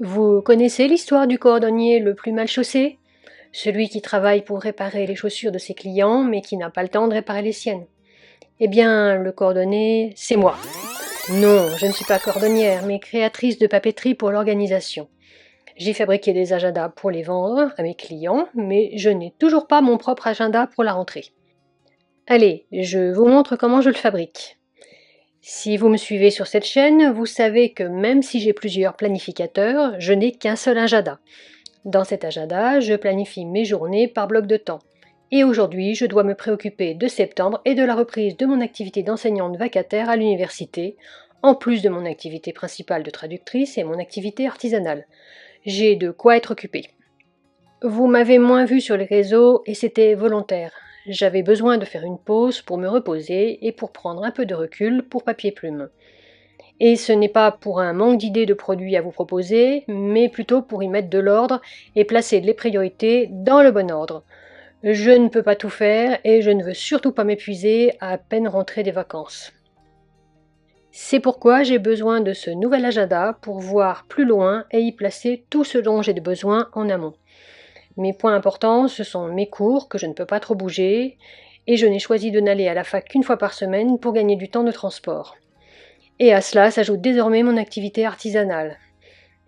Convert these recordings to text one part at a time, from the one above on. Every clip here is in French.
Vous connaissez l'histoire du cordonnier le plus mal chaussé? Celui qui travaille pour réparer les chaussures de ses clients, mais qui n'a pas le temps de réparer les siennes. Eh bien, le cordonnier, c'est moi. Non, je ne suis pas cordonnière, mais créatrice de papeterie pour l'organisation. J'ai fabriqué des agendas pour les vendre à mes clients, mais je n'ai toujours pas mon propre agenda pour la rentrée. Allez, je vous montre comment je le fabrique. Si vous me suivez sur cette chaîne, vous savez que même si j'ai plusieurs planificateurs, je n'ai qu'un seul agenda. Dans cet agenda, je planifie mes journées par bloc de temps. Et aujourd'hui, je dois me préoccuper de septembre et de la reprise de mon activité d'enseignante vacataire à l'université, en plus de mon activité principale de traductrice et mon activité artisanale. J'ai de quoi être occupée. Vous m'avez moins vu sur les réseaux et c'était volontaire. J'avais besoin de faire une pause pour me reposer et pour prendre un peu de recul pour Papier Plume. Et ce n'est pas pour un manque d'idées de produits à vous proposer, mais plutôt pour y mettre de l'ordre et placer les priorités dans le bon ordre. Je ne peux pas tout faire et je ne veux surtout pas m'épuiser à peine rentrée des vacances. C'est pourquoi j'ai besoin de ce nouvel agenda pour voir plus loin et y placer tout ce dont j'ai besoin en amont. Mes points importants, ce sont mes cours que je ne peux pas trop bouger et je n'ai choisi de n'aller à la fac qu'une fois par semaine pour gagner du temps de transport. Et à cela s'ajoute désormais mon activité artisanale.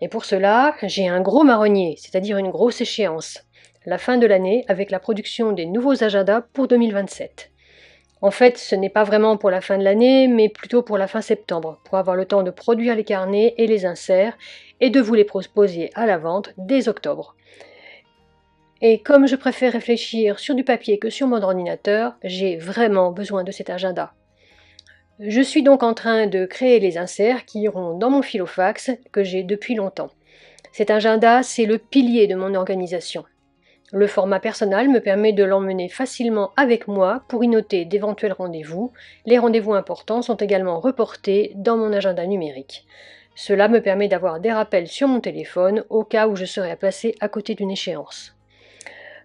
Et pour cela, j'ai un gros marronnier, c'est-à-dire une grosse échéance, la fin de l'année avec la production des nouveaux agendas pour 2027. En fait, ce n'est pas vraiment pour la fin de l'année, mais plutôt pour la fin septembre, pour avoir le temps de produire les carnets et les inserts et de vous les proposer à la vente dès octobre. Et comme je préfère réfléchir sur du papier que sur mon ordinateur, j'ai vraiment besoin de cet agenda. Je suis donc en train de créer les inserts qui iront dans mon filofax que j'ai depuis longtemps. Cet agenda, c'est le pilier de mon organisation. Le format personnel me permet de l'emmener facilement avec moi pour y noter d'éventuels rendez-vous. Les rendez-vous importants sont également reportés dans mon agenda numérique. Cela me permet d'avoir des rappels sur mon téléphone au cas où je serais placé à côté d'une échéance.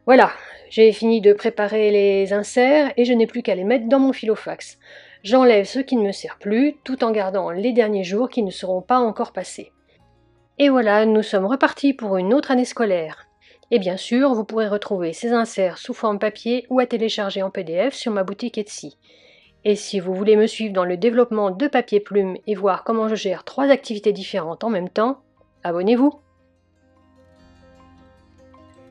Voilà, j'ai fini de préparer les inserts et je n'ai plus qu'à les mettre dans mon filofax. J'enlève ce qui ne me sert plus, tout en gardant les derniers jours qui ne seront pas encore passés. Et voilà, nous sommes repartis pour une autre année scolaire. Et bien sûr, vous pourrez retrouver ces inserts sous forme papier ou à télécharger en PDF sur ma boutique Etsy. Et si vous voulez me suivre dans le développement de Papier Plume et voir comment je gère 3 activités différentes en même temps, abonnez-vous!